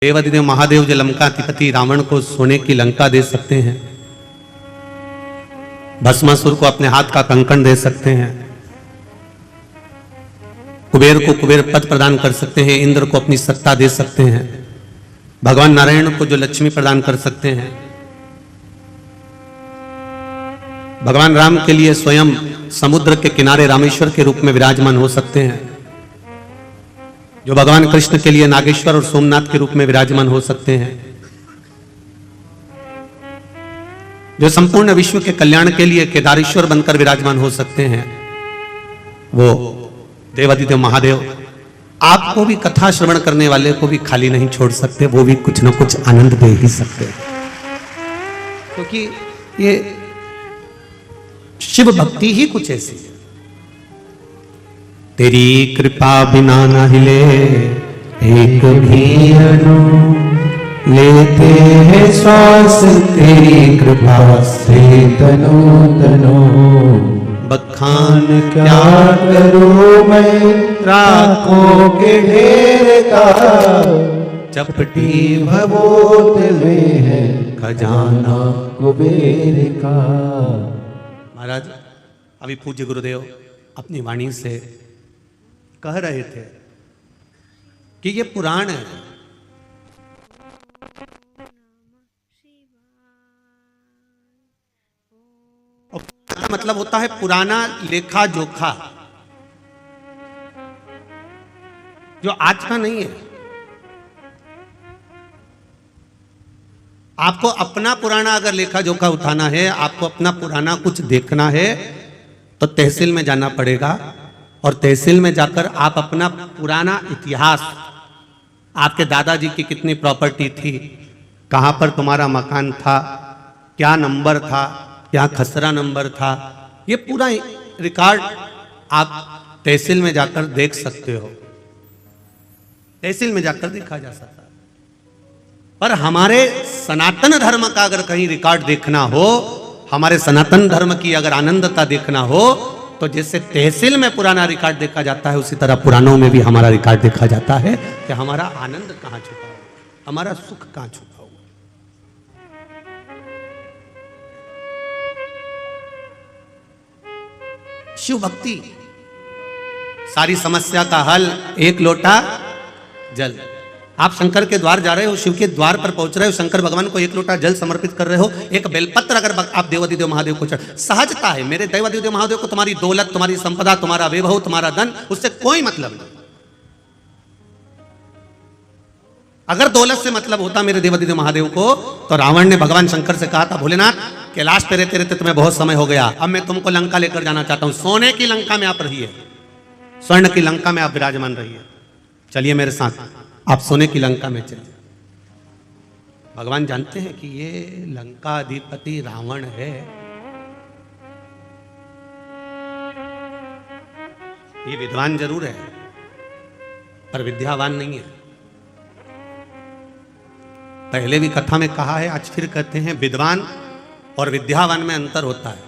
देवादिदेव महादेव जो लंकाधिपति रावण को सोने की लंका दे सकते हैं, भस्मासुर को अपने हाथ का कंकण दे सकते हैं, कुबेर को कुबेर पद प्रदान कर सकते हैं, इंद्र को अपनी सत्ता दे सकते हैं, भगवान नारायण को जो लक्ष्मी प्रदान कर सकते हैं, भगवान राम के लिए स्वयं समुद्र के किनारे रामेश्वर के रूप में विराजमान हो सकते हैं, जो भगवान कृष्ण के लिए नागेश्वर और सोमनाथ के रूप में विराजमान हो सकते हैं, जो संपूर्ण विश्व के कल्याण के लिए केदारेश्वर बनकर विराजमान हो सकते हैं, वो देवादिदेव महादेव आपको भी कथा श्रवण करने वाले को भी खाली नहीं छोड़ सकते, वो भी कुछ न कुछ आनंद दे ही सकते हैं। क्योंकि ये शिव भक्ति ही कुछ ऐसी है। तेरी कृपा बिना न हिले एक भी अणु, लेते हैं श्वास तेरी कृपा से तनो तनो। बखान क्या करूं मैं राखों के ढेर का, चपटी भवोत में है खजाना कुबेर का। महाराज अभी पूज्य गुरुदेव अपनी वाणी से कह रहे थे कि ये पुराण है, और मतलब होता है पुराना लेखा जोखा, जो आज का नहीं है। आपको अपना पुराना अगर लेखा जोखा उठाना है, आपको अपना पुराना कुछ देखना है, तो तहसील में जाना पड़ेगा, और तहसील में जाकर आप अपना पुराना इतिहास, आपके दादाजी की कितनी प्रॉपर्टी थी, कहां पर तुम्हारा मकान था, क्या नंबर था, क्या खसरा नंबर था, ये पूरा रिकॉर्ड आप तहसील में जाकर देख सकते हो। तहसील में जाकर देखा जा सकता है। पर हमारे सनातन धर्म का अगर कहीं रिकॉर्ड देखना हो, हमारे सनातन धर्म की अगर आनंदता देखना हो, तो जैसे तहसील में पुराना रिकॉर्ड देखा जाता है, उसी तरह पुराणों में भी हमारा रिकॉर्ड देखा जाता है कि हमारा आनंद कहां छुपा हुआ, हमारा सुख कहां छुपा हुआ। शिव भक्ति सारी समस्या का हल, एक लोटा जल। आप शंकर के द्वार जा रहे हो, शिव के द्वार पर पहुंच रहे हो, शंकर भगवान को एक लोटा जल समर्पित कर रहे हो, एक बेलपत्र अगर आप देवादिदेव महादेव को चढ़, सहजता है मेरे देवादिदेव महादेव को तुम्हारी दौलत, तुम्हारी संपदा, तुम्हारा वैभव, तुम्हारा धन, उससे कोई मतलब नहीं। अगर दौलत से मतलब होता मेरे देवादिदेव महादेव को, तो रावण ने भगवान शंकर से कहा था, भोलेनाथ कैलाश पे रहते रहते तुम्हें बहुत समय हो गया, अब मैं तुमको लंका लेकर जाना चाहता हूं, सोने की लंका में आप रहिए, स्वर्ण की लंका में आप विराजमान रहिए, चलिए मेरे साथ, आप सोने की लंका में चलिए। भगवान जानते हैं कि ये लंका अधिपति रावण है, ये विद्वान जरूर है पर विद्यावान नहीं है। पहले भी कथा में कहा है, आज फिर कहते हैं, विद्वान और विद्यावान में अंतर होता है।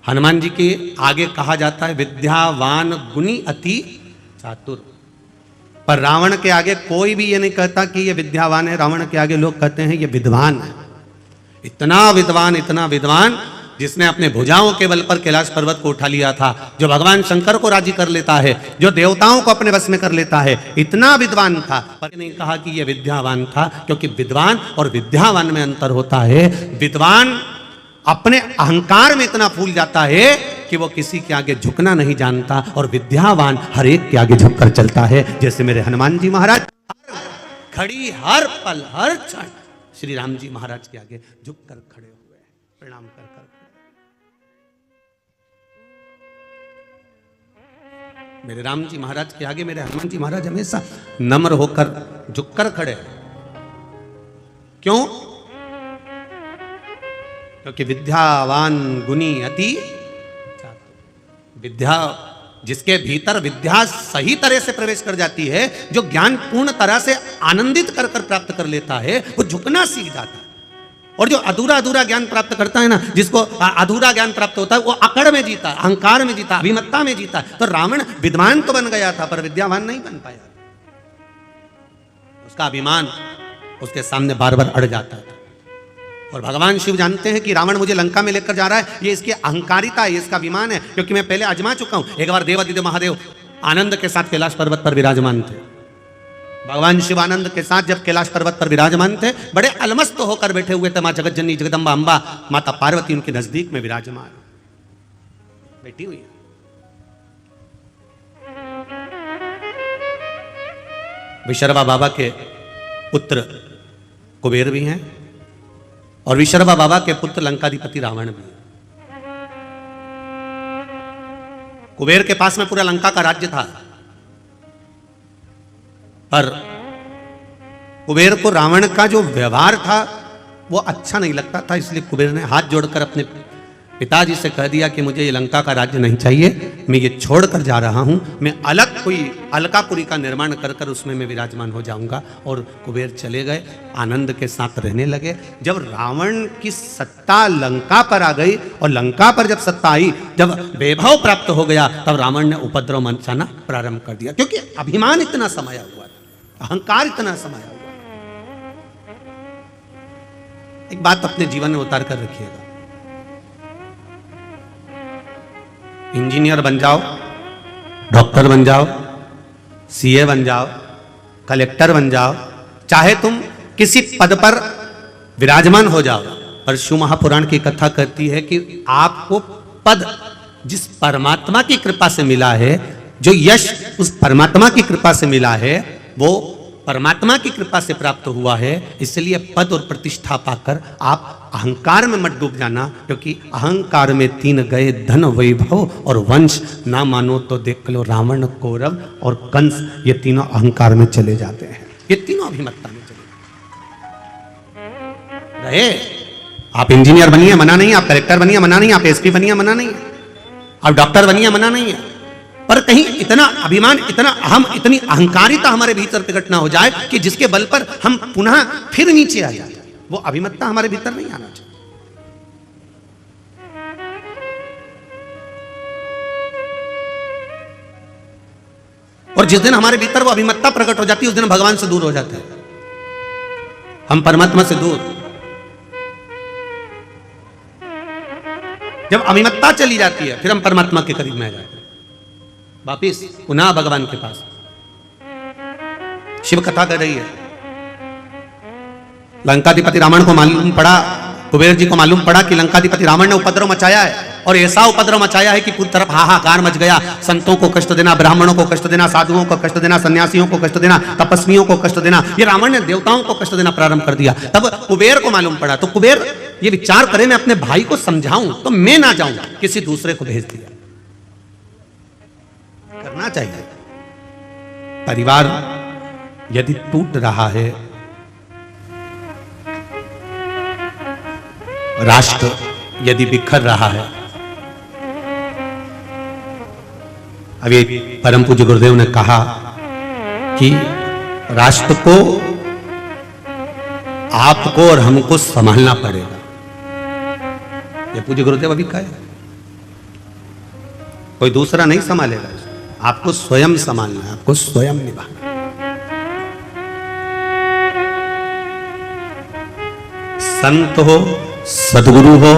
हनुमान जी के आगे कहा जाता है विद्यावान गुणी अति चातुर, पर रावण के आगे कोई भी ये नहीं कहता कि ये विद्यावान है, रावण के आगे लोग कहते हैं ये विद्वान है। इतना विद्वान, इतना विद्वान, जिसने अपने भुजाओं के बल पर कैलाश पर्वत को उठा लिया था, जो भगवान शंकर को राजी कर लेता है, जो देवताओं को अपने वश में कर लेता है, इतना विद्वान था। पर नहीं कहा कि ये विद्यावान था, क्योंकि विद्वान और विद्यावान में अंतर होता है। विद्वान अपने अहंकार में इतना फूल जाता है कि वो किसी के आगे झुकना नहीं जानता, और विद्यावान हर एक के आगे झुककर चलता है। जैसे मेरे हनुमान जी महाराज हर घड़ी, हर पल, हर क्षण श्री राम जी महाराज के आगे झुककर खड़े हुए, प्रणाम कर कर। मेरे राम जी महाराज के आगे मेरे हनुमान जी महाराज हमेशा नम्र होकर झुककर खड़े। क्यों? क्योंकि विद्यावान गुणी अति चातुर। विद्या, जिसके भीतर विद्या सही तरह से प्रवेश कर जाती है, जो ज्ञान पूर्ण तरह से आनंदित कर कर प्राप्त कर लेता है, वो झुकना सीख जाता है। और जो अधूरा अधूरा ज्ञान प्राप्त करता है ना, जिसको अधूरा ज्ञान प्राप्त होता है, वो अकड़ में जीता, अहंकार में जीता, अभिमत्ता में जीता। तो रावण विद्वान तो बन गया था, पर विद्यावान नहीं बन पाया। उसका अभिमान उसके सामने बार बार अड़ जाता था। और भगवान शिव जानते हैं कि रावण मुझे लंका में लेकर जा रहा है, ये इसकी अहंकारिता है, ये इसका अभिमान है, क्योंकि मैं पहले आजमा चुका हूं। एक बार देवादिदेव महादेव आनंद के साथ कैलाश पर्वत पर विराजमान थे। भगवान शिव आनंद के साथ जब कैलाश पर्वत पर विराजमान थे, बड़े अलमस्त होकर बैठे हुए थे। मां जगतजननी जगदम्बा अंबा माता पार्वती उनके नजदीक में विराजमान बैठी हुई है। विशर्वा बाबा के पुत्र कुबेर भी हैं और विशर्वा बाबा के पुत्र लंकाधिपति रावण भी। कुबेर के पास में पूरा लंका का राज्य था, पर कुबेर को रावण का जो व्यवहार था वो अच्छा नहीं लगता था, इसलिए कुबेर ने हाथ जोड़कर अपने पिताजी से कह दिया कि मुझे ये लंका का राज्य नहीं चाहिए, मैं ये छोड़कर जा रहा हूं, मैं अलग कोई अलकापुरी का निर्माण कर कर उसमें मैं विराजमान हो जाऊंगा। और कुबेर चले गए, आनंद के साथ रहने लगे। जब रावण की सत्ता लंका पर आ गई और लंका पर जब सत्ता आई, जब वैभव प्राप्त हो गया, तब रावण ने उपद्रव मचाना प्रारंभ कर दिया, क्योंकि अभिमान इतना समाया हुआ था, अहंकार इतना समाया हुआ। एक बात अपने जीवन में उतार कर रखिएगा, इंजीनियर बन जाओ, डॉक्टर बन जाओ, सीए बन जाओ, कलेक्टर बन जाओ, चाहे तुम किसी पद पर विराजमान हो जाओ, पर शिव महापुराण की कथा कहती है कि आपको पद जिस परमात्मा की कृपा से मिला है, जो यश उस परमात्मा की कृपा से मिला है, वो परमात्मा की कृपा से प्राप्त हुआ है। इसलिए पद और प्रतिष्ठा पाकर आप अहंकार में मत डूब जाना, क्योंकि अहंकार में 3 गए, धन वैभव और वंश। ना मानो तो देख लो रावण, कौरव और कंस, ये तीनों अहंकार में चले जाते हैं, ये तीनों अभिमत्ता में चले रहे। आप इंजीनियर बनिए, मना नहीं, आप कलेक्टर बनिए, मना नहीं, आप एसपी बनिए, मना नहीं, आप डॉक्टर बनिए, मना नहीं है, पर कहीं इतना अभिमान, इतना अहम, इतनी अहंकारिता हमारे भीतर प्रकट ना हो जाए कि जिसके बल पर हम पुनः फिर नीचे आ जाए। वो अभिमत्ता हमारे भीतर नहीं आना चाहिए। और जिस दिन हमारे भीतर वो अभिमत्ता प्रकट हो जाती है, उस दिन भगवान से दूर हो जाते हैं, हम परमात्मा से दूर। जब अभिमत्ता चली जाती है, फिर हम परमात्मा के करीब में आ जाते हैं, वापिस पुनः भगवान के पास। शिव कथा कर रही है, लंकाधिपति रावण को मालूम पड़ा, कुबेर जी को मालूम पड़ा कि लंकाधिपति रावण ने उपद्रव मचाया है, और ऐसा उपद्रव मचाया है कि पूरी तरफ हाहाकार मच गया। संतों को कष्ट देना, ब्राह्मणों को कष्ट देना, साधुओं को कष्ट देना, सन्यासियों को कष्ट देना, तपस्वियों को कष्ट देना, ये रावण ने देवताओं को कष्ट देना प्रारंभ कर दिया। तब कुबेर को मालूम पड़ा, तो कुबेर ये विचार करे मैं अपने भाई को समझाऊं तो मैं ना जाऊं, किसी दूसरे को भेज दिया। करना चाहिए। परिवार यदि टूट रहा है, राष्ट्र यदि बिखर रहा है, अभी परम पूज्य गुरुदेव ने कहा कि राष्ट्र को आपको और हमको संभालना पड़ेगा। ये पूज्य गुरुदेव अभी कहे, कोई दूसरा नहीं संभालेगा, आपको स्वयं संभालना है, आपको स्वयं निभाना। संत हो, सदगुरु हो,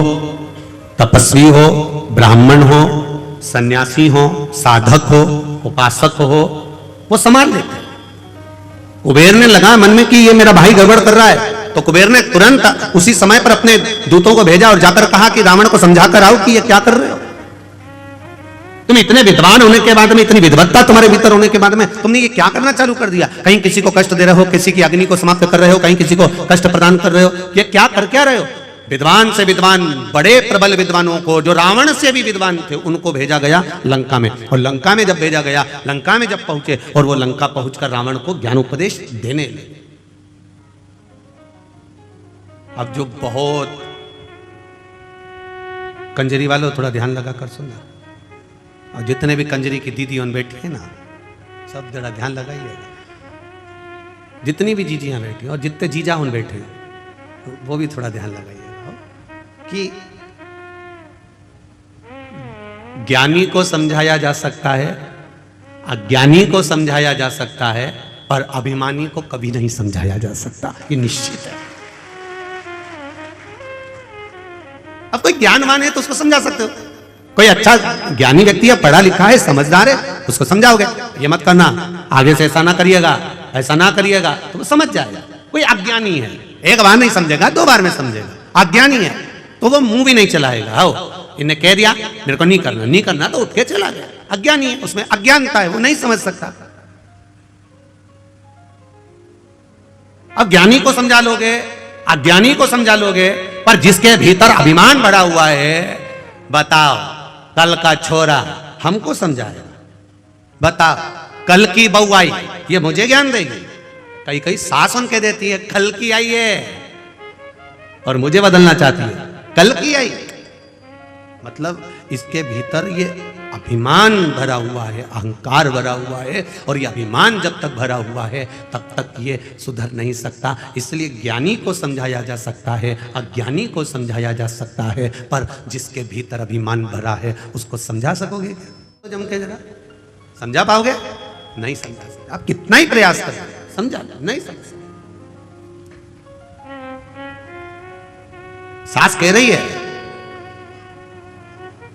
तपस्वी हो, ब्राह्मण हो, सन्यासी हो, साधक हो, उपासक हो, वो संभाल लेते हैं। कुबेर ने लगा मन में कि ये मेरा भाई गड़बड़ कर रहा है, तो कुबेर ने तुरंत उसी समय पर अपने दूतों को भेजा और जाकर कहा कि रावण को समझा कर आओ कि ये क्या कर रहे हो। तुम इतने विद्वान होने के बाद में, इतनी विद्वत्ता तुम्हारे भीतर होने के बाद में, तुमने ये क्या करना चालू कर दिया। कहीं किसी को कष्ट दे रहे हो, किसी की अग्नि को समाप्त कर रहे हो, कहीं किसी को कष्ट प्रदान कर रहे हो, ये क्या कर क्या रहे हो। विद्वान से विद्वान, बड़े प्रबल विद्वानों को, जो रावण से भी विद्वान थे, उनको भेजा गया लंका में। और लंका में जब भेजा गया, लंका में जब पहुंचे, और वो लंका पहुंचकर रावण को ज्ञानोपदेश देने लगे। अब जो बहुत कंजरी वालों, थोड़ा ध्यान लगा कर सुनना, और जितने भी कंजरी की दीदी उन बैठी है ना, सब जरा ध्यान लगाइएगा। जितनी भी जीजियां बैठी और जितने जीजा उन बैठे, वो भी थोड़ा ध्यान लगाइएगा कि ज्ञानी को समझाया जा सकता है, अज्ञानी को समझाया जा सकता है, पर अभिमानी को कभी नहीं समझाया जा सकता, ये निश्चित है। अब कोई ज्ञानवान है तो उसको समझा सकते हो, कोई अच्छा ज्ञानी व्यक्ति है, पढ़ा लिखा है, समझदार है, उसको समझाओगे ये मत करना, आगे से ऐसा ना करिएगा, ऐसा ना करिएगा, तो वो समझ जाएगा। कोई अज्ञानी है, एक बार नहीं समझेगा, 2 बार में समझेगा। अज्ञानी है तो वो मुंह भी नहीं चलाएगा। आओ, इन्हें कह दिया मेरे को नहीं करना, नहीं करना तो उठ के चला गया। अज्ञानी है, उसमें अज्ञानता है, वो नहीं समझ सकता। अज्ञानी को समझा लोगे, अज्ञानी को समझा लोगे, पर जिसके भीतर अभिमान भरा हुआ है, बताओ कल का छोरा हमको समझाएगा, बताओ कल की बहू आई ये मुझे ज्ञान देगी। कई कई सास उनके देती है कल की आई है और मुझे बदलना चाहती है, कल की आई। मतलब इसके भीतर ये अभिमान भरा हुआ है, अहंकार भरा हुआ है, और ये अभिमान जब तक भरा हुआ है तब तक ये सुधर नहीं सकता। इसलिए ज्ञानी को समझाया जा सकता है, अज्ञानी को समझाया जा सकता है, पर जिसके भीतर अभिमान भरा है उसको समझा सकोगे क्या? तो जम के जरा समझा पाओगे? नहीं समझा सकते। आप कितना ही प्रयास करें समझा नहीं समझ सकते। सास कह रही है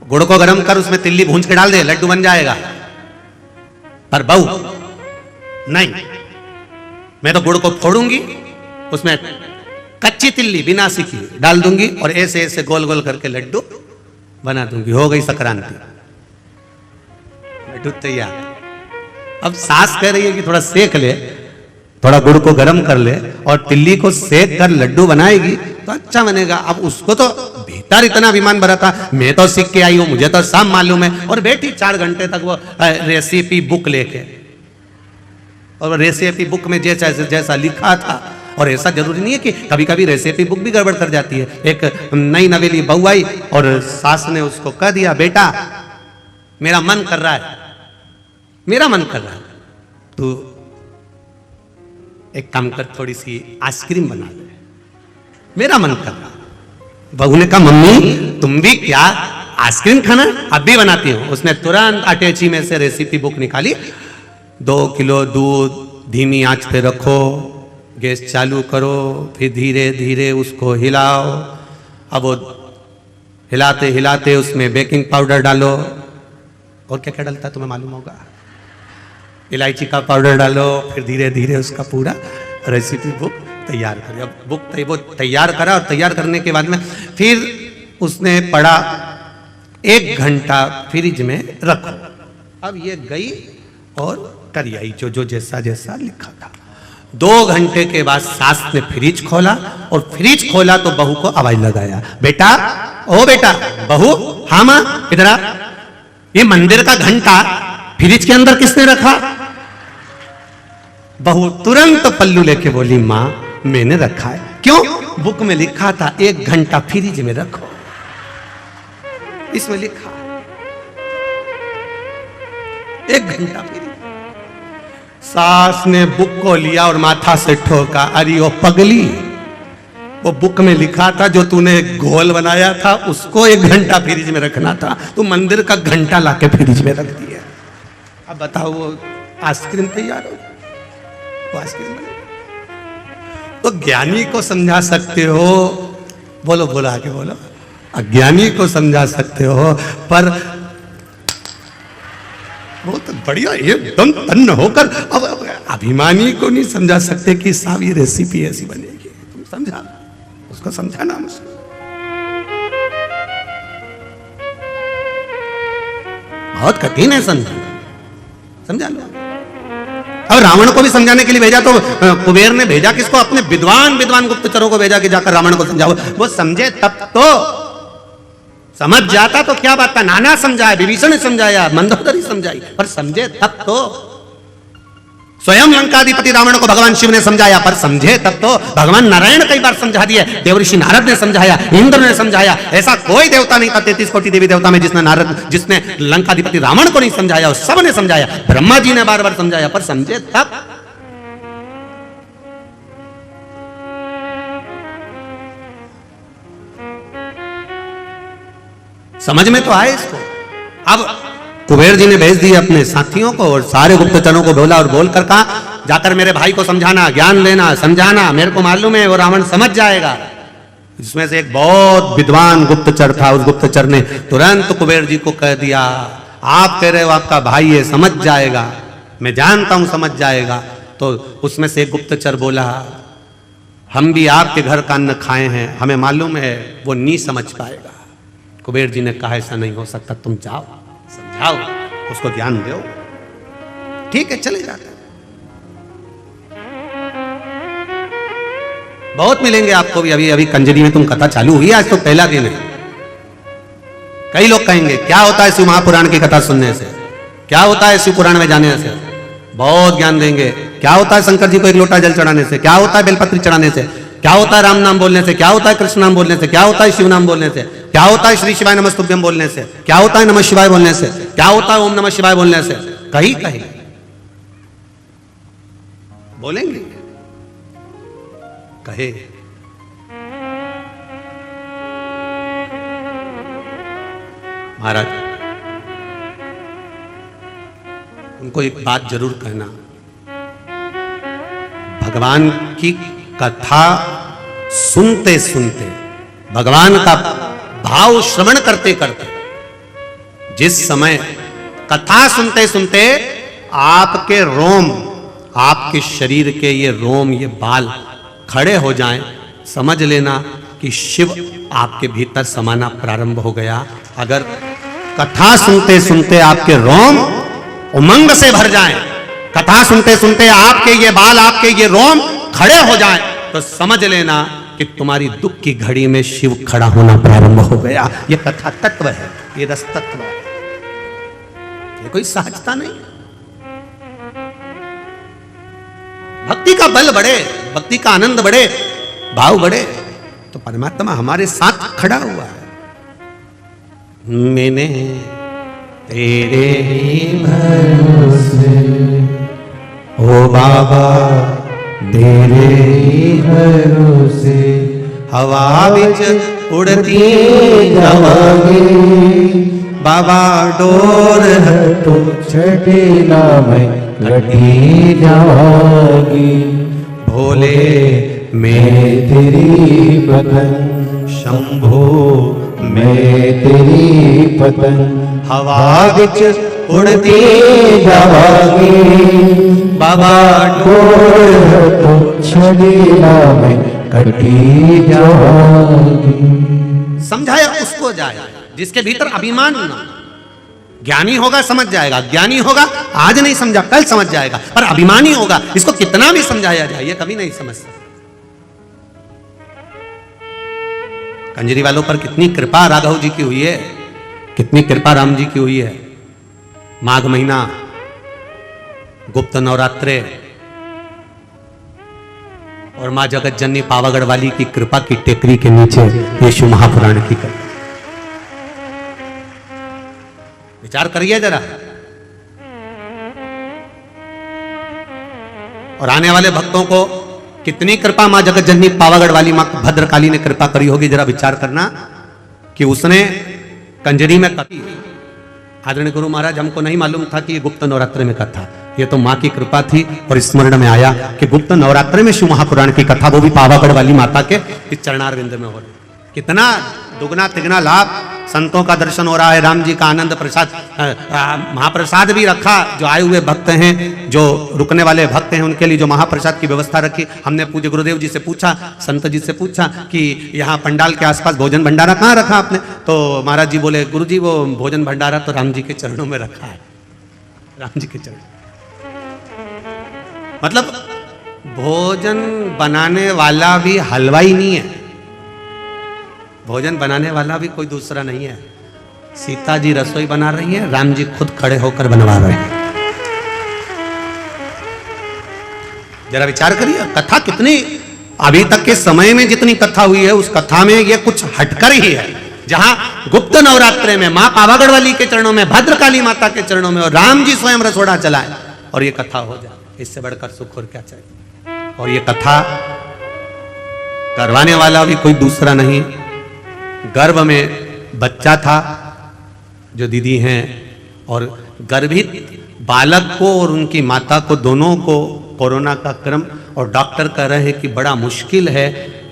गुड़ को गर्म कर, उसमें तिल्ली भूंज के डाल दे, लड्डू बन जाएगा। पर बहू नहीं, मैं तो गुड़ को फोड़ूंगी, उसमें कच्ची तिल्ली बिना सीखी डाल दूंगी और ऐसे ऐसे गोल गोल करके लड्डू बना दूंगी, हो गई संक्रांति, लड्डू तैयार। अब सास कह रही है कि थोड़ा सेक ले, थोड़ा गुड़ को गर्म कर ले और तिल्ली को सेक कर लड्डू बनाएगी तो अच्छा बनेगा। अब उसको तो भीतर इतना अभिमान भरा था, मैं तो सीख के आई हूं, मुझे तो सब मालूम है, और बैठी 4 घंटे तक वो रेसिपी बुक लेके, और रेसिपी बुक में जैसा जैसा लिखा था। और ऐसा जरूरी नहीं है कि कभी कभी रेसिपी बुक भी गड़बड़ कर जाती है। एक नई नवेली बहू आई और सास ने उसको कह दिया बेटा मेरा मन कर रहा है, मेरा मन कर रहा है, तो एक काम कर थोड़ी सी आइसक्रीम बना ले, मेरा मन कर रहा। बहू ने कहा मम्मी तुम भी क्या आइसक्रीम खाना? अब भी बनाती हूँ। उसने तुरंत अटैची में से रेसिपी बुक निकाली, 2 किलो दूध धीमी आंच पे रखो, गैस चालू करो, फिर धीरे धीरे उसको हिलाओ। अब वो हिलाते हिलाते उसमें बेकिंग पाउडर डालो, और क्या क्या डलता है तुम्हें मालूम होगा, इलायची का पाउडर डालो, फिर धीरे धीरे उसका पूरा रेसिपी बुक तैयार करें। अब बुक वो तैयार करा, और तैयार करने के बाद में फिर उसने पढ़ा 1 घंटा फ्रिज में रखो। अब ये गई और करी आई जो जैसा जैसा लिखा था। 2 घंटे के बाद सास ने फ्रिज खोला, और फ्रिज खोला तो बहू को आवाज लगाया, बेटा ओ बेटा, बहू हाँ मां इधर आ, ये मंदिर का घंटा फ्रिज के अंदर किसने रखा? बहू तुरंत पल्लू लेके बोली मां मैंने रखा है। क्यों? बुक में लिखा था 1 घंटा फ्रिज में रखो, इसमें लिखा 1 घंटा फ्रिज। सास ने बुक को लिया और माथा से ठोका, अरे ओ पगली, वो बुक में लिखा था जो तूने घोल बनाया था उसको 1 घंटा फ्रिज में रखना था, तू मंदिर का घंटा लाके फ्रिज में रख दिया। अब बताओ वो आइसक्रीम तैयार हो, वो आइसक्रीम बनेगी। तो ज्ञानी को समझा सकते हो, बोलो बोलो आगे बोलो, अज्ञानी को समझा सकते हो, पर बहुत बढ़िया एकदम तन्न होकर अब अभिमानी को नहीं समझा सकते कि साहब ये रेसिपी ऐसी बनेगी। तुम समझा, उसको समझाना मुश्किल। बहुत कठिन है समझाना, समझा लो। अब रावण को भी समझाने के लिए भेजा तो कुबेर ने भेजा किसको? अपने विद्वान विद्वान गुप्तचरों को भेजा कि जाकर रावण को समझाओ। वो समझे तब तो, समझ जाता तो क्या बात था। नाना समझाया, विभीषण ने समझाया, मंदोदरी समझाई, पर समझे तब तो। स्वयं लंकाधिपति रावण को भगवान शिव ने समझाया, पर समझे तब तो। भगवान नारायण कई बार समझा दिए, देवऋषि नारद ने समझाया, इंद्र ने समझाया। ऐसा कोई देवता नहीं था 33 कोटि देवी देवता में जिसने लंकाधिपति रावण को नहीं समझाया, सब ने समझाया। ब्रह्मा जी ने बार बार समझाया, पर समझे तब। समझ में तो आए इसको। अब कुबेर जी ने भेज दिए अपने साथियों को और सारे गुप्तचरों को बोला और बोलकर कहा जाकर मेरे भाई को समझाना, ज्ञान देना, समझाना, मेरे को मालूम है वो रावण समझ जाएगा। जिसमें से एक बहुत विद्वान गुप्तचर था, उस गुप्तचर ने तुरंत कुबेर जी को कह दिया, आप कह रहे हो आपका भाई है, समझ जाएगा, मैं जानता हूं समझ जाएगा। तो उसमें से एक गुप्तचर बोला, हम भी आपके घर का अन्न खाए हैं, हमें मालूम है वो नहीं समझ पाएगा। कुबेर जी ने कहा ऐसा नहीं हो सकता, तुम जाओ समझाओ उसको, ज्ञान दो। ठीक है, चले जाते हैं। बहुत मिलेंगे आपको भी। अभी कंजरी में तुम कथा चालू हुई, आज तो पहला दिन है। कई लोग कहेंगे क्या होता है शिव महापुराण की कथा सुनने से, क्या होता है शिव पुराण में जाने से, बहुत ज्ञान देंगे। क्या होता है शंकर जी को एक लोटा जल चढ़ाने से, क्या होता है बेलपत्री चढ़ाने से, क्या होता है राम नाम बोलने से, क्या होता है कृष्ण नाम बोलने से, क्या होता है शिव नाम बोलने से, क्या होता है श्री शिवाय नमस्तुभ्यम बोलने से, क्या होता है नमः शिवाय बोलने से, क्या होता है ओम नमः शिवाय बोलने से। कहीं कहीं बोलेंगे, कहे महाराज उनको एक बात जरूर कहना, भगवान की कथा सुनते सुनते, भगवान का भाव श्रवण करते करते, जिस समय कथा सुनते सुनते आपके रोम, आपके शरीर के ये रोम, ये बाल खड़े हो जाएं, समझ लेना कि शिव आपके भीतर समाना प्रारंभ हो गया। अगर कथा सुनते सुनते आपके रोम उमंग से भर जाएं, कथा सुनते सुनते आपके ये बाल, आपके ये रोम खड़े हो जाएं, तो समझ लेना कि तुम्हारी दुख की घड़ी में शिव खड़ा होना प्रारंभ हो गया। ये कथा तत्व है, ये रस तत्व है, ये कोई सहजता नहीं। भक्ति का बल बढ़े, भक्ति का आनंद बढ़े, भाव बढ़े, तो परमात्मा हमारे साथ खड़ा हुआ है। मैंने तेरे ही भरोसे, ओ बाबा तेरे ही भरोसे, हवा विच उड़ती जावांगी, बाबा डोर हटो छठे ना मैं घटी जावांगी, भोले मैं तेरी बदन, शंभो मैं तेरी पतन, हवा विच उड़ती जावांगी, बाबा डोर तो छड़ीला में कटी जावांगी। समझाया उसको जाए जिसके भीतर अभिमान ना। ज्ञानी होगा समझ जाएगा, ज्ञानी होगा आज नहीं समझा कल समझ जाएगा, पर अभिमानी होगा इसको कितना भी समझाया जाए ये कभी नहीं समझ सकता। कंजरी वालों पर कितनी कृपा राघव जी की हुई है, कितनी कृपा राम जी की हुई है। माघ महीना, गुप्त नवरात्रे और मां जगत जननी पावागढ़ वाली की कृपा की टेकरी के नीचे ये शिव महापुराण की कथा। विचार करिए जरा। और आने वाले भक्तों को कितनी कृपा मां जगत जननी पावागढ़ वाली मां भद्रकाली ने कृपा करी होगी, जरा विचार करना कि उसने कंजरी में कथी। आदरणीय गुरु महाराज हमको नहीं मालूम था कि ये गुप्त नवरात्रि में कथा, ये तो मां की कृपा थी और स्मरण में आया कि गुप्त नवरात्रि में शिव महापुराण की कथा, वो भी पावागढ़ वाली माता के इस चरणारविंद में हो रही। कितना दुगना तिगना लाभ, संतों का दर्शन हो रहा है, राम जी का आनंद प्रसाद, महाप्रसाद भी रखा। जो आए हुए भक्त हैं, जो रुकने वाले भक्त हैं, उनके लिए जो महाप्रसाद की व्यवस्था रखी। हमने पूज्य गुरुदेव जी से पूछा, संत जी से पूछा कि यहाँ पंडाल के आसपास भोजन भंडारा कहाँ रखा आपने? तो महाराज जी बोले, गुरु जी वो भोजन भंडारा तो राम जी के चरणों में रखा है, राम जी के चरण। मतलब भोजन बनाने वाला भी हलवाई नहीं है, भोजन बनाने वाला भी कोई दूसरा नहीं है। सीता जी रसोई बना रही है, राम जी खुद खड़े होकर बनवा रहे हैं। जरा विचार करिए, कथा कितनी, अभी तक के समय में जितनी कथा हुई है उस कथा में ये कुछ हटकर ही है। जहां गुप्त नवरात्रे में मां पावागढ़ वाली के चरणों में, भद्रकाली माता के चरणों में और राम जी स्वयं रसोड़ा चलाए और ये कथा हो जाए, इससे बढ़कर सुख और क्या चाहिए। और ये कथा करवाने वाला भी कोई दूसरा नहीं, गर्भ में बच्चा था जो दीदी हैं, और गर्भित बालक को और उनकी माता को दोनों को कोरोना का क्रम, और डॉक्टर कह रहे हैं कि बड़ा मुश्किल है,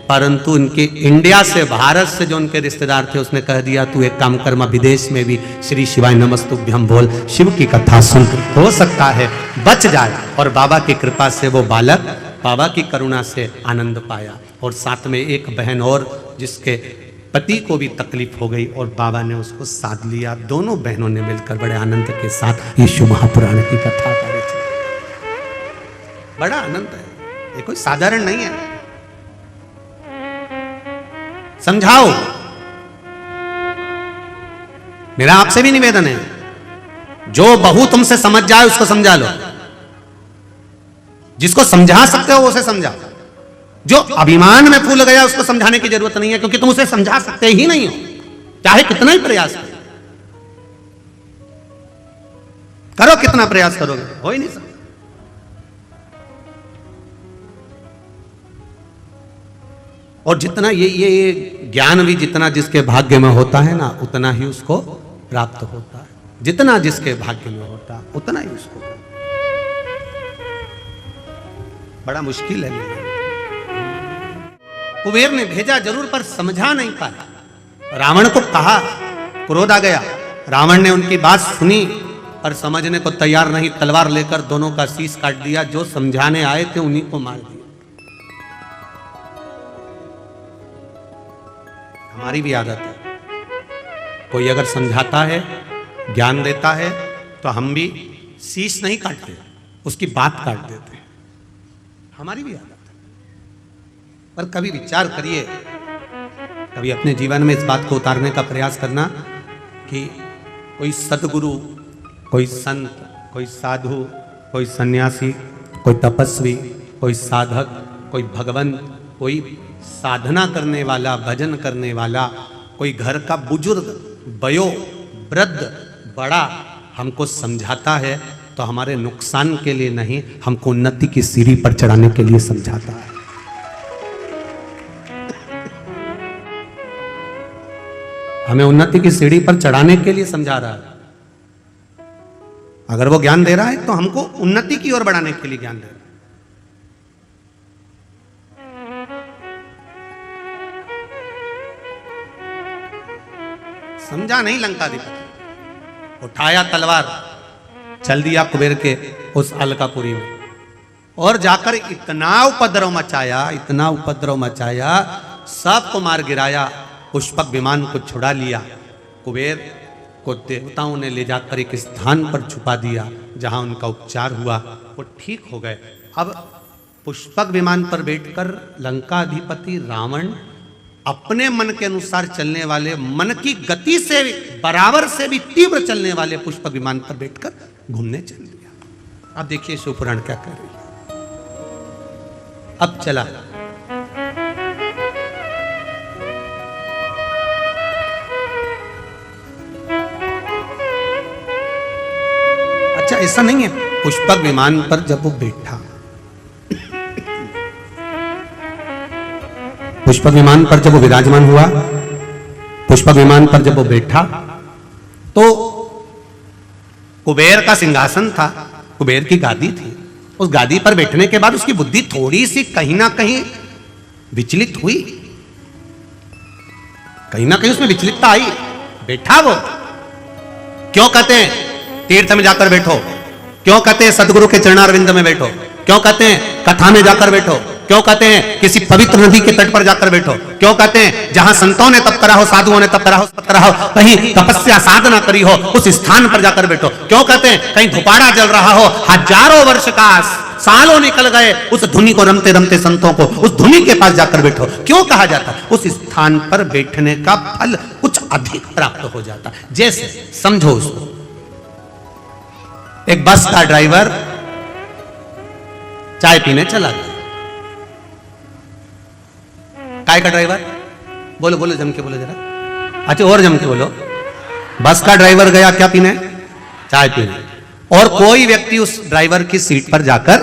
परंतु इनके इंडिया से, भारत से जो उनके रिश्तेदार थे उसने कह दिया तू एक काम कर, विदेश में भी श्री शिवाय नमस्तुभ्यं बोल, शिव की कथा सुन, हो सकता है बच जाए। और बाबा की कृपा से वो बालक बाबा की करुणा से आनंद पाया। और साथ में एक बहन और जिसके पति को भी तकलीफ हो गई और बाबा ने उसको साध लिया। दोनों बहनों ने मिलकर बड़े आनंद के साथ यीशु महापुराण की कथा करे थे। बड़ा आनंद है, ये कोई साधारण नहीं है। समझाओ, मेरा आपसे भी निवेदन है, जो बहू तुमसे समझ जाए उसको समझा लो, जिसको समझा सकते हो उसे समझाओ। जो अभिमान में फूल गया उसको समझाने की जरूरत नहीं है, क्योंकि तुम उसे समझा सकते ही नहीं हो, चाहे कितना ही प्रयास करो, कितना प्रयास करोगे, हो ही नहीं सकता। और जितना ये ज्ञान भी जितना जिसके भाग्य में होता है ना, उतना ही उसको प्राप्त होता है। जितना जिसके भाग्य में होता है उतना ही उसको, बड़ा मुश्किल है। कुबेर ने भेजा जरूर पर समझा नहीं पाया। रावण को कहा, क्रोध आ गया। रावण ने उनकी बात सुनी पर समझने को तैयार नहीं, तलवार लेकर दोनों का शीश काट दिया। जो समझाने आए थे उन्हीं को मार दिया। हमारी भी आदत है, कोई अगर समझाता है, ज्ञान देता है, तो हम भी शीश नहीं काटते, उसकी बात काट देते हैं। हमारी भी आदत है। पर कभी विचार करिए, कभी अपने जीवन में इस बात को उतारने का प्रयास करना कि कोई सद्गुरु, कोई संत, कोई साधु, कोई सन्यासी, कोई तपस्वी, कोई साधक, कोई भगवंत, कोई साधना करने वाला, भजन करने वाला, कोई घर का बुजुर्ग, वयो वृद्ध, बड़ा हमको समझाता है तो हमारे नुकसान के लिए नहीं, हमको उन्नति की सीढ़ी पर चढ़ाने के लिए समझाता है। हमें उन्नति की सीढ़ी पर चढ़ाने के लिए समझा रहा है। अगर वो ज्ञान दे रहा है तो हमको उन्नति की ओर बढ़ाने के लिए ज्ञान दे रहा है। समझा नहीं लंकाधिपति, उठाया तलवार, चल दिया कुबेर के उस अलकापुरी में, और जाकर इतना उपद्रव मचाया, इतना उपद्रव मचाया, सबको मार गिराया। पुष्पक विमान को छुड़ा लिया। कुबेर को देवताओं ने ले जाकर एक स्थान पर छुपा दिया जहां उनका उपचार हुआ, वो ठीक हो गए। अब पुष्पक विमान पर बैठकर लंकाधिपति रावण अपने मन के अनुसार चलने वाले, मन की गति से बराबर से भी तीव्र चलने वाले पुष्पक विमान पर बैठकर घूमने चल दिया। अब देखिए शिवपुराण क्या कर रही है। अब चला, अच्छा ऐसा नहीं है, पुष्पक विमान पर जब वो बैठा, पुष्पक विमान पर जब वो विराजमान हुआ, पुष्पक विमान पर जब वो बैठा, तो कुबेर का सिंहासन था, कुबेर की गादी थी। उस गादी पर बैठने के बाद उसकी बुद्धि थोड़ी सी कहीं ना कहीं विचलित हुई, कहीं ना कहीं उसमें विचलितता आई। बैठा वो, क्यों कहते हैं तीर्थ में जाकर बैठो, क्यों कहते हैं सदगुरु के चरणारविंद में बैठो, क्यों कहते हैं कथा में जाकर बैठो, क्यों कहते हैं किसी पवित्र नदी के तट पर जाकर बैठो, क्यों कहते हैं जहां संतों ने तप करा हो, साधुओं ने तप करा हो, कहीं तपस्या साधना करी हो, उस स्थान पर जाकर बैठो, क्यों कहते हैं कहीं धुपाड़ा जल रहा हो, हजारों वर्ष का, सालों निकल गए, उस धुनी को रमते रमते संतों को उस धुनी के पास जाकर बैठो, क्यों कहा जाता? उस स्थान पर बैठने का फल कुछ अधिक प्राप्त हो जाता। जैसे समझो उसको, एक बस का ड्राइवर चाय पीने चला गया। काय का ड्राइवर? बोलो बोलो, जम के बोलो जरा। अच्छा और जम के बोलो। बस का ड्राइवर गया क्या पीने? चाय पीने। और कोई व्यक्ति उस ड्राइवर की सीट पर जाकर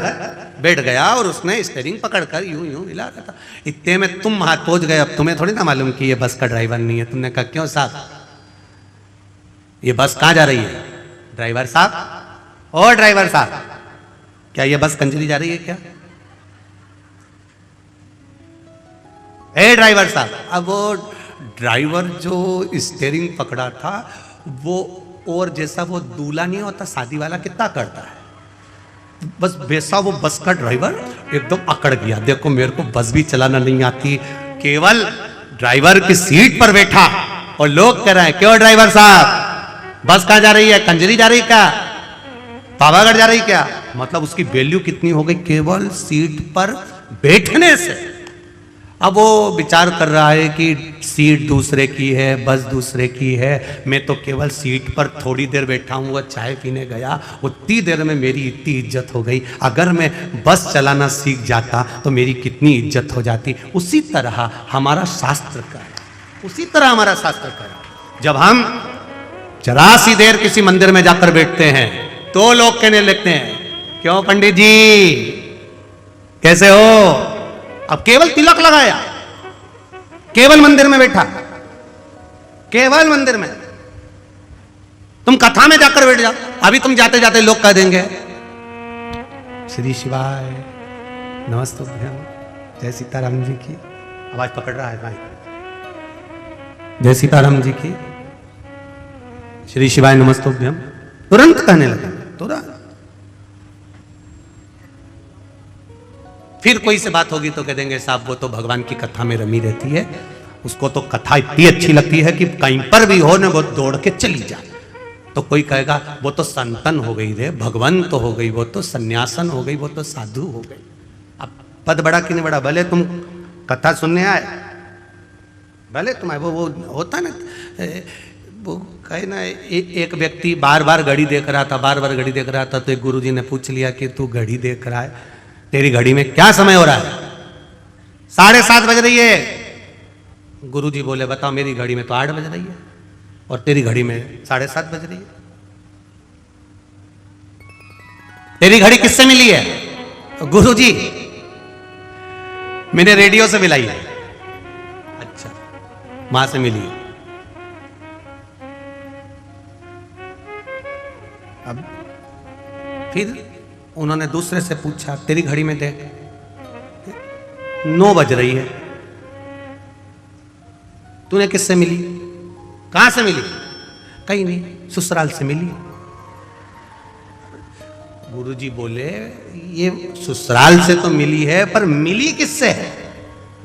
बैठ गया और उसने स्टीयरिंग पकड़कर यूं यूं हिला रहा था। इतने में तुम हाथ पहुंच गए। अब तुम्हें थोड़ी ना मालूम कि ये बस का ड्राइवर नहीं है। तुमने कहा क्यों साहब, ये बस कहां जा रही है? ड्राइवर साहब और ड्राइवर साहब, क्या ये बस कंजरी जा रही है क्या? ए ड्राइवर साहब। अब वो ड्राइवर जो स्टीयरिंग पकड़ा था वो, और जैसा वो दूल्हा नहीं होता शादी वाला कितना करता है, बस वैसा वो बस का ड्राइवर एकदम अकड़ गया। देखो मेरे को बस भी चलाना नहीं आती, केवल ड्राइवर की सीट पर बैठा और लोग कह रहे हैं क्यों ड्राइवर साहब बस कहां जा रही है, कंजरी जा रही क्या, पावागढ़ जा रही क्या? मतलब उसकी वैल्यू कितनी हो गई केवल सीट पर बैठने से। अब वो विचार कर रहा है कि सीट दूसरे की है, बस दूसरे की है, मैं तो केवल सीट पर थोड़ी देर बैठा हूँ, वो चाय पीने गया, उतनी देर में मेरी इतनी इज्जत हो गई, अगर मैं बस चलाना सीख जाता तो मेरी कितनी इज्जत हो जाती। उसी तरह हमारा शास्त्र का है, उसी तरह हमारा शास्त्र का है। जब हम जरा सी देर किसी मंदिर में जाकर बैठते हैं तो लोग कहने लगते हैं क्यों पंडित जी कैसे हो? अब केवल तिलक लगाया, केवल मंदिर में बैठा, केवल मंदिर में, तुम कथा में जाकर बैठ जाओ, अभी तुम जाते जाते लोग कह देंगे श्री शिवाय नमस्तुभ्यम, जय सीताराम जी की। आवाज पकड़ रहा है भाई, जय सीताराम जी की, श्री शिवाय नमस्तुभ्यम, तुरंत कहने लगे, तुरंत। फिर कोई से बात होगी तो कह देंगे साहब वो तो भगवान की कथा में रमी रहती है, उसको तो कथा इतनी अच्छी लगती है कि कहीं पर भी हो ना वो दौड़ के चली जाए। तो कोई कहेगा वो तो संतन हो गई रे, भगवंत तो हो गई, वो तो सन्यासन हो गई, वो तो साधु हो गई। अब पद बड़ा कि नहीं बड़ा, भले तुम कथा सुनने आए, भले तुम आए, वो होता ना, वो कहे ना एक व्यक्ति बार बार घड़ी देख रहा था, बार बार घड़ी देख रहा था, तो एक गुरुजी ने पूछ लिया कि तू घड़ी देख रहा है, तेरी घड़ी में क्या समय हो रहा है? 7:30 बज रही है। गुरुजी बोले बताओ मेरी घड़ी में तो 8 बज रही है और तेरी घड़ी में 7:30 बज रही है। तेरी घड़ी किससे मिली है? गुरुजी मैंने रेडियो से मिलाई है। अच्छा, मां से मिली है। अब फिर उन्होंने दूसरे से पूछा तेरी घड़ी में देख 9 बज रही है, तूने किससे मिली? कहां से मिली? कहीं नहीं, ससुराल से मिली। गुरुजी बोले ये ससुराल से तो मिली है, पर मिली किससे है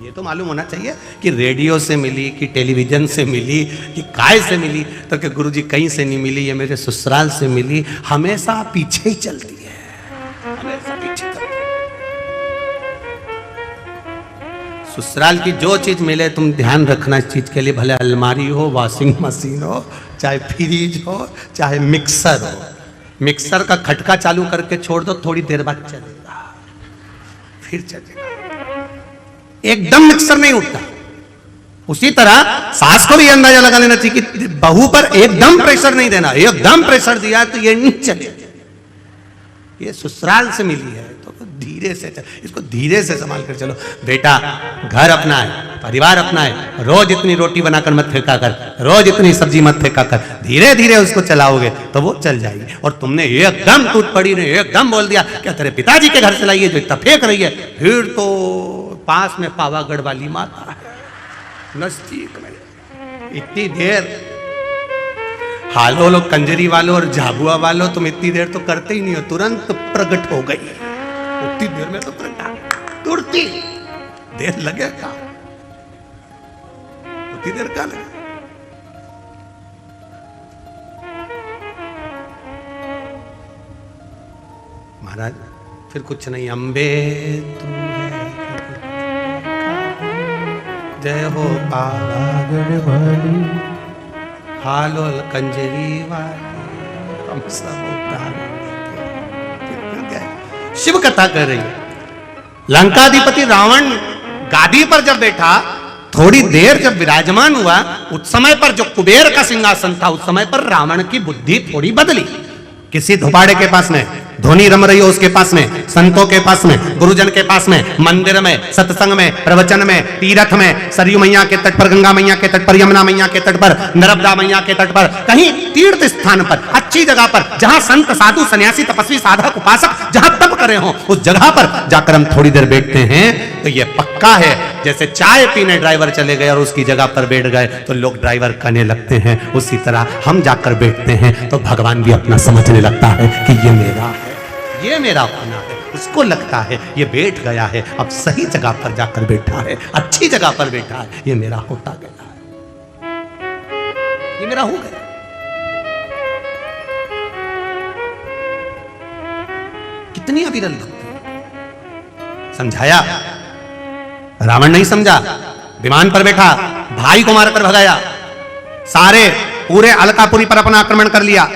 ये तो मालूम होना चाहिए, कि रेडियो से मिली, कि टेलीविजन से मिली, कि काय से मिली। तो कि गुरुजी कहीं से नहीं मिली, ये मेरे ससुराल से मिली। हमेशा पीछे ही चलती है, हमेशा पीछे चलती है। ससुराल की जो चीज मिले तुम ध्यान रखना इस चीज के लिए, भले अलमारी हो, वॉशिंग मशीन हो, चाहे फ्रिज हो, चाहे मिक्सर हो। मिक्सर का खटका चालू करके छोड़ दो, थोड़ी देर बाद चलेगा, फिर चलेगा, एकदम मिक्सर नहीं उठता। उसी तरह सास को भी अंदाजा लगा लेना चाहिए कि बहू पर एकदम प्रेशर नहीं देना, एकदम प्रेशर दिया तो ये नहीं चलेगा। ये ससुराल से मिली है तो धीरे से चल, इसको धीरे से संभाल कर चलो। बेटा घर अपना है, परिवार अपना है, रोज इतनी रोटी बनाकर मत फेंका कर, रोज इतनी सब्जी मत फेंका कर, धीरे धीरे उसको चलाओगे तो वो चल जाएगी। और तुमने एकदम टूट पड़ी ने एकदम बोल दिया क्या तेरे पिताजी के घर से लाई है जो इतना फेंक रही है, फिर तो पास में पावागढ़ वाली माता है नजदीक में, इतनी देर हालो लो कंजरी वालों और झाबुआ वालों तुम इतनी देर तो करते ही नहीं हो, तुरंत प्रकट हो गई। उतनी देर में तो तुरती देर लगेगा, उतनी देर का लगे। महाराज फिर कुछ नहीं, अम्बे तू है जय हो पावागढ़ वाली, हालो कंजरी वाली, हम सब शिव कथा कर रही है। लंकाधिपति रावण गादी पर जब बैठा, थोड़ी देर जब विराजमान हुआ, उस समय पर जो कुबेर का सिंहासन था, उस समय पर रावण की बुद्धि थोड़ी बदली। किसी धोपाड़े के पास में धोनी रम रही हो उसके पास में, संतों के पास में, गुरुजन के पास में, मंदिर में, सत्संग में, प्रवचन में, तीर्थ में, सरयू मैया के तट पर, गंगा मैया के तट पर, यमुना मैया के तट पर, नर्मदा मैया के तट पर, कहीं तीर्थ स्थान पर, अच्छी जगह पर, जहां संत साधु सन्यासी तपस्वी साधक उपासक जहां तप करे हो, उस जगह पर जाकर हम थोड़ी देर बैठते हैं तो ये पक्का है। जैसे चाय पीने ड्राइवर चले गए और उसकी जगह पर बैठ गए तो लोग ड्राइवर कहने लगते हैं, उसी तरह हम जाकर बैठते हैं तो भगवान भी अपना समझने लगता है कि ये मेरा है, ये मेरा अपना है। उसको लगता है ये बैठ गया है, अब सही जगह पर जाकर बैठा है, अच्छी जगह पर बैठा है, ये मेरा होता गया है, ये मेरा हो गया। कितनी अविरल भक्ति। समझाया, रावण नहीं समझा, विमान पर बैठा, भाई को मारकर भगाया, सारे पूरे अलकापुरी पर अपना आक्रमण कर लिया।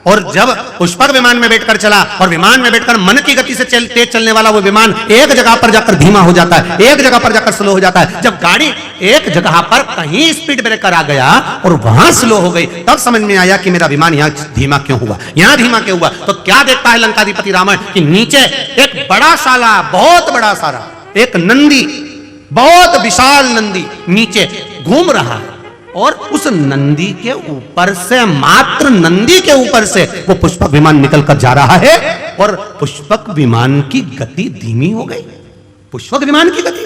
और जब पुष्पक विमान में बैठकर चला और विमान में बैठकर मन की गति से तेज चलने वाला वो विमान एक जगह पर जाकर धीमा हो जाता है, एक जगह पर जाकर स्लो हो जाता है। जब गाड़ी एक जगह पर कहीं स्पीड ब्रेकर आ गया और वहां स्लो हो गई, तब समझ में आया कि मेरा विमान यहां धीमा क्यों हुआ, यहां धीमा क्यों हुआ। तो क्या देखता है लंकाधिपति रावण कि नीचे एक बड़ा साला, बहुत बड़ा सारा एक नंदी, बहुत विशाल नंदी नीचे घूम रहा है और उस नंदी के ऊपर से, मात्र नंदी के ऊपर से वो पुष्पक विमान निकलकर जा रहा है और पुष्पक विमान की गति धीमी हो गई। पुष्पक विमान की गति,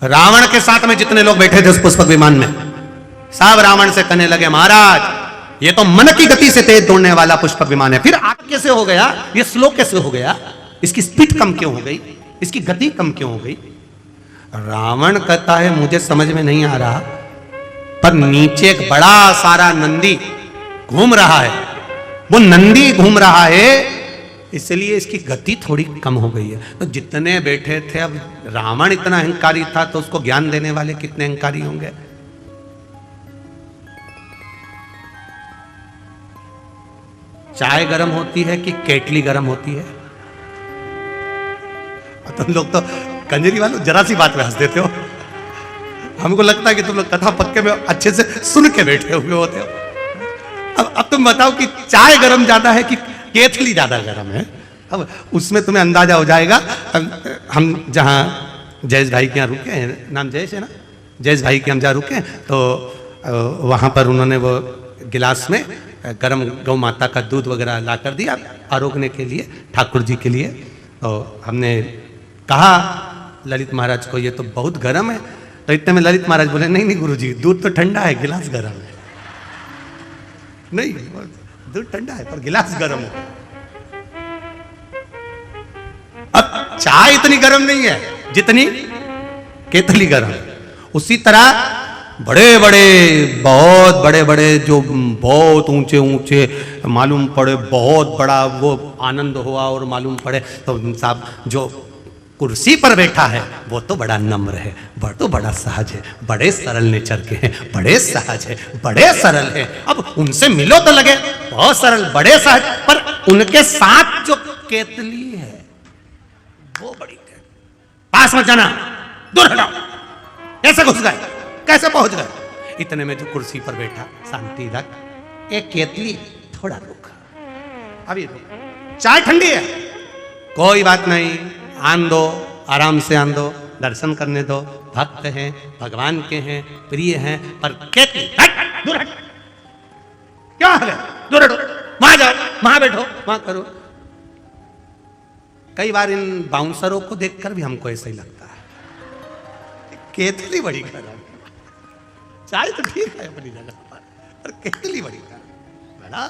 रावण के साथ में जितने लोग बैठे थे उस पुष्पक विमान में, सब रावण से कहने लगे, महाराज ये तो मन की गति से तेज दौड़ने वाला पुष्पक विमान है, फिर आग कैसे हो गया, ये स्लो कैसे हो गया, इसकी स्पीड कम क्यों हो गई, इसकी गति कम क्यों हो गई। रावण कहता है मुझे समझ में नहीं आ रहा, पर नीचे एक बड़ा सारा नंदी घूम रहा है, वो नंदी घूम रहा है इसलिए इसकी गति थोड़ी कम हो गई है। तो जितने बैठे थे, अब रावण इतना अहंकारी था तो उसको ज्ञान देने वाले कितने अहंकारी होंगे। चाय गर्म होती है कि केटली गर्म होती है। तुम लोग तो कंजरी वालों जरा सी बात में हंस देते हो, हमको लगता है कि तुम लोग कथा पक्के में अच्छे से सुन के बैठे हुए होते हो। अब तुम बताओ कि चाय गर्म ज्यादा है कि केतली ज्यादा गर्म है। अब उसमें तुम्हें अंदाजा हो जाएगा। हम जहाँ जयेश भाई के यहाँ रुके हैं, नाम जयेश है ना, जयेश भाई के हम जहाँ रुके हैं तो वहाँ पर उन्होंने वो गिलास में गर्म गौ माता का दूध वगैरह ला कर दिया आरोगने के लिए, ठाकुर जी के लिए। तो हमने कहा ललित महाराज को ये तो बहुत गर्म है, तो इतने में ललित महाराज बोले नहीं नहीं गुरुजी, दूध तो ठंडा है, गिलास गर्म है। नहीं, दूध ठंडा है पर गिलास गर्म है। अब चाय इतनी गर्म नहीं है जितनी केतली गर्म है। उसी तरह बड़े बड़े, बहुत बड़े बड़े, जो बहुत ऊंचे ऊंचे मालूम पड़े, बहुत बड़ा वो आनंद हुआ और मालूम पड़े, तो साहब जो कुर्सी पर बैठा है वो तो बड़ा नम्र है, तो बड़ा सहज है, बड़े सरल नेचर के हैं, बड़े सहज है, बड़े सरल है। अब उनसे मिलो तो लगे बहुत सरल, बड़े सहज, पर उनके साथ जो केतली है वो बड़ी है। पास मत जाना, दूर हटाओ, कैसे घुस गए, कैसे पहुंच गए। इतने में जो कुर्सी पर बैठा, शांति रख, एक केतली थोड़ा रुक, अभी रुक, चाय ठंडी है, कोई बात नहीं, आन दो, आराम से आन दो, दर्शन करने दो, भक्त हैं, भगवान के हैं, प्रिय हैं, पर केतली हट, दूर हट, क्या है, दूर हटो, वहां जाओ, वहां बैठो, वहां करो। कई बार इन बाउंसरों को देखकर भी हमको ऐसा ही लगता है, केतली बड़ी गर्म, चाय तो ठीक है अपनी जगह पर केतली बड़ी गर्म, बड़ा